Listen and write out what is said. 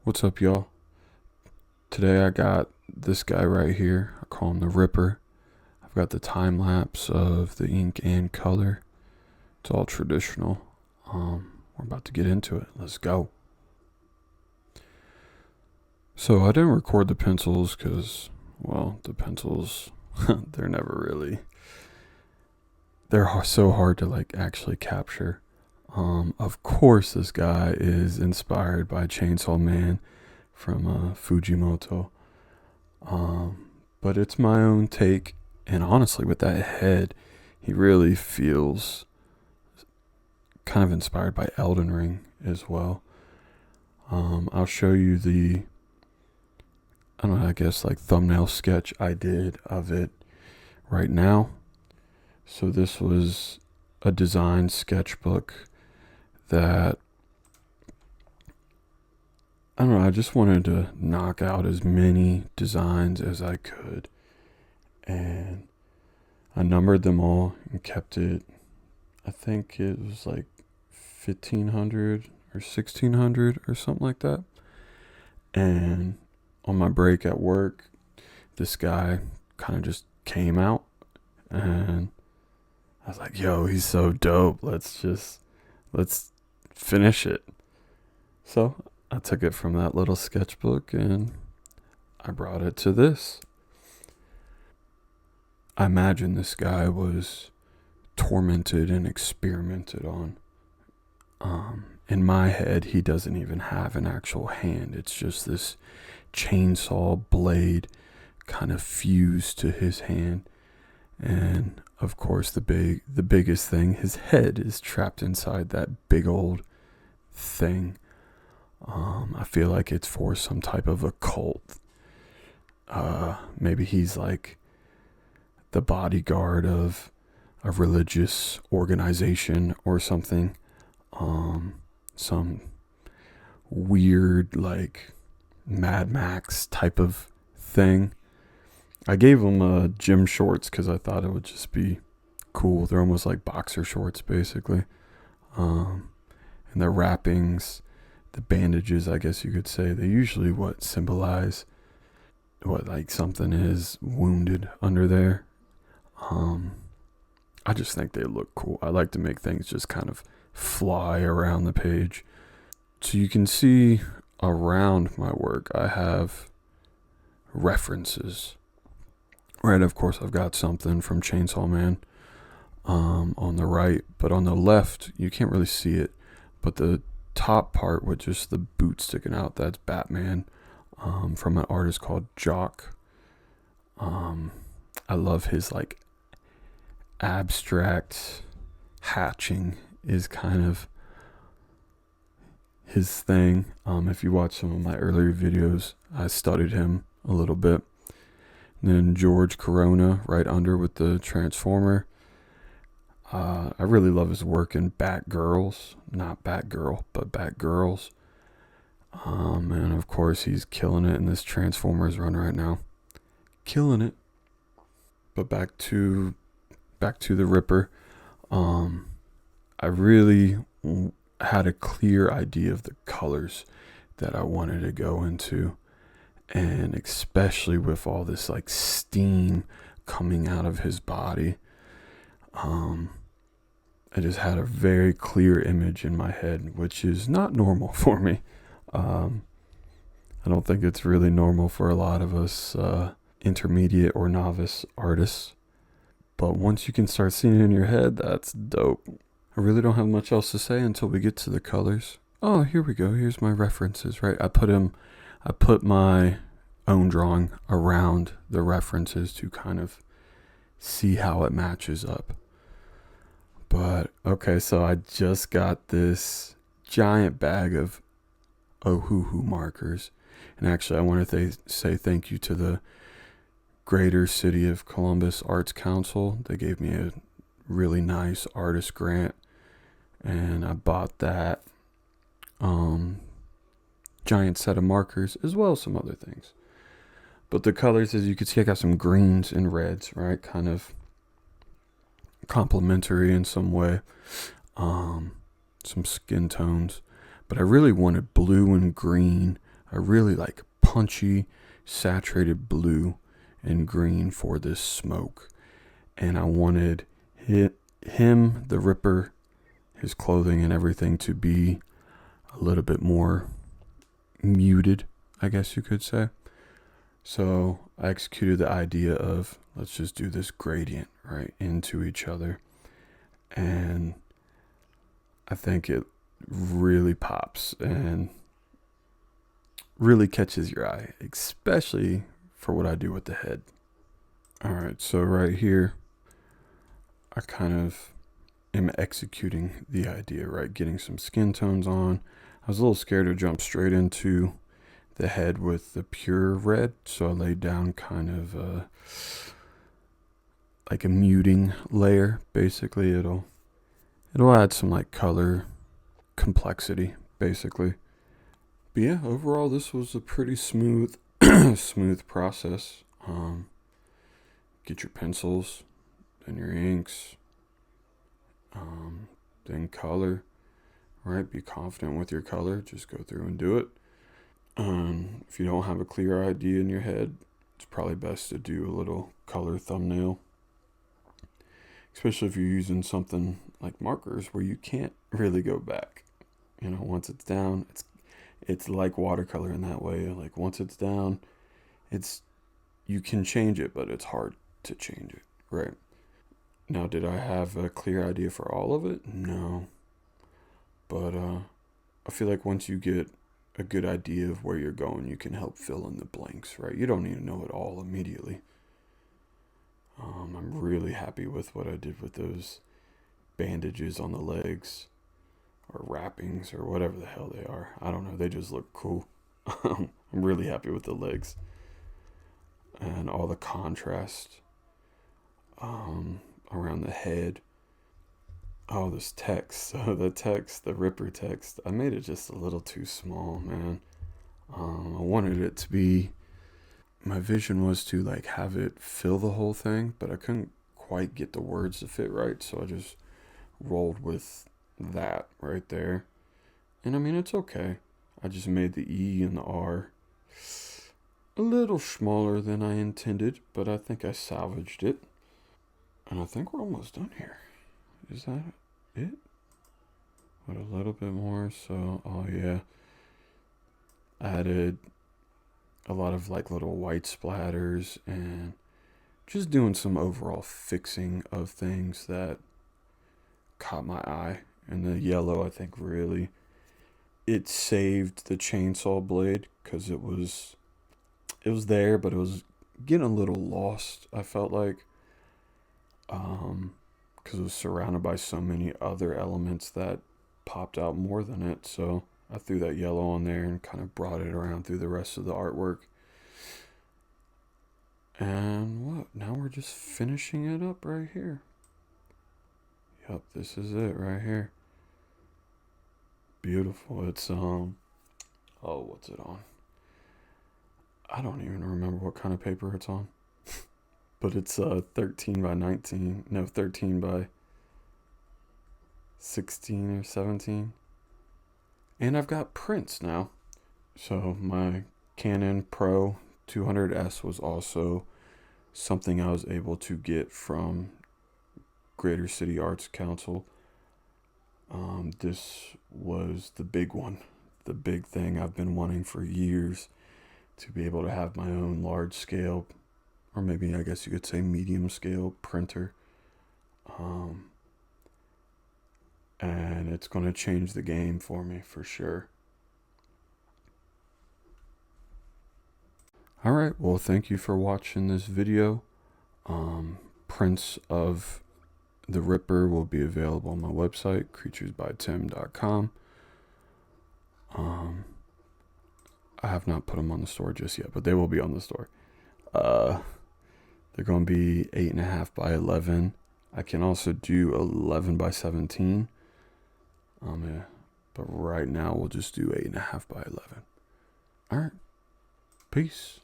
What's up, y'all? Today I got this guy right here. I call him the Ripper. I've got the time lapse of the ink and color. It's all traditional. We're about to get into it. Let's go. So I didn't record the pencils because, well, the pencils, they're never really, they're so hard to actually capture. Of course, this guy is inspired by Chainsaw Man from Fujimoto. But it's my own take, and honestly, with that head, he really feels kind of inspired by Elden Ring as well. I'll show you I don't know, I guess thumbnail sketch I did of it right now. So this was a design sketchbook that I don't know, I just wanted to knock out as many designs as I could. And I numbered them all and kept it, I think it was 1500 or 1600 or something like that. And on my break at work, this guy kind of just came out and I was like, yo, he's so dope. Let's finish it. So I took it from that little sketchbook and I brought it to this. I imagine this guy was tormented and experimented on. In my head, he doesn't even have an actual hand. It's just this chainsaw blade kind of fused to his hand. And of course, the biggest thing, his head is trapped inside that big old thing. I feel like it's for some type of a cult. Maybe he's like the bodyguard of a religious organization or something. Some weird Mad Max type of thing. I gave him gym shorts because I thought it would just be cool. They're almost like boxer shorts basically. And the wrappings, the bandages, I guess you could say, they usually symbolize something is wounded under there. I just think they look cool. I like to make things just kind of fly around the page. So you can see around my work, I have references. Right, of course, I've got something from Chainsaw Man on the right, but on the left, you can't really see it. But the top part with just the boot sticking out, that's Batman from an artist called Jock. I love his abstract hatching is kind of his thing. If you watch some of my earlier videos, I studied him a little bit. And then George Corona right under with the Transformer. I really love his work in Batgirls. Not Batgirl, but Batgirls. And of course he's killing it in this Transformers run right now. Killing it. But back to the Ripper. I really had a clear idea of the colors that I wanted to go into. And especially with all this steam coming out of his body. I just had a very clear image in my head, which is not normal for me. I don't think it's really normal for a lot of us intermediate or novice artists. But once you can start seeing it in your head, that's dope. I really don't have much else to say until we get to the colors. Oh, here we go. Here's my references, right? I put my own drawing around the references to kind of see how it matches up. But, okay, so I just got this giant bag of Ohuhu markers. And actually, I want to say thank you to the Greater City of Columbus Arts Council. They gave me a really nice artist grant. And I bought that giant set of markers as well as some other things. But the colors, as you can see, I got some greens and reds, right? Kind of complementary in some way. Some skin tones. But I really wanted blue and green. I a really like punchy, saturated blue and green for this smoke. And I wanted him, the Ripper, his clothing and everything to be a little bit more muted, I guess you could say. So I executed the idea of, let's just do this gradient right into each other. And I think it really pops and really catches your eye, especially for what I do with the head. All right, so right here, I kind of am executing the idea, right? Getting some skin tones on. I was a little scared to jump straight into the head with the pure red, so I laid down kind of like a muting layer. Basically, it'll add some like color complexity, basically. But yeah, overall, this was a pretty smooth, smooth process. Get your pencils, then your inks, then color, right? Be confident with your color. Just go through and do it. If you don't have a clear idea in your head, it's probably best to do a little color thumbnail. Especially if you're using something like markers where you can't really go back. You know, once it's down, it's like watercolor in that way. Like once it's down, you can change it, but it's hard to change it, right? Now, did I have a clear idea for all of it? No. But I feel like once you get a good idea of where you're going, you can help fill in the blanks, right? You don't need to know it all immediately. I'm really happy with what I did with those bandages on the legs, or wrappings, or whatever the hell they are. I don't know. They just look cool. I'm really happy with the legs and all the contrast around the head. Oh, this text. So the Ripper text, I made it just a little too small, man. I wanted it to be, my vision was to like have it fill the whole thing, but I couldn't quite get the words to fit right, so I just rolled with that right there. And I mean, it's okay. I just made the E and the R a little smaller than I intended, but I think I salvaged it. And I think we're almost done here. Is that it? But a little bit more, so, oh yeah. Added a lot of like little white splatters and just doing some overall fixing of things that caught my eye. And the yellow, I think, really, it saved the chainsaw blade because it was there, but it was getting a little lost, I felt like. Because it was surrounded by so many other elements that popped out more than it. So I threw that yellow on there and kind of brought it around through the rest of the artwork. And what? Now we're just finishing it up right here. Yep, this is it right here. Beautiful. It's oh, what's it on? I don't even remember what kind of paper it's on. But it's 13 by 19. No, 13 by 16 or 17. And I've got prints now. So my Canon Pro 200S was also something I was able to get from Greater City Arts Council. This was the big one. The big thing I've been wanting for years, to be able to have my own large scale, or maybe I guess you could say medium scale printer. And it's going to change the game for me for sure. Alright, well, thank you for watching this video. Prints of the Ripper will be available on my website, creaturesbytim.com. I have not put them on the store just yet, but they will be on the store. They're going to be 8.5 by 11. I can also do 11 by 17. Yeah, but right now we'll just do 8.5 by 11. All right. Peace.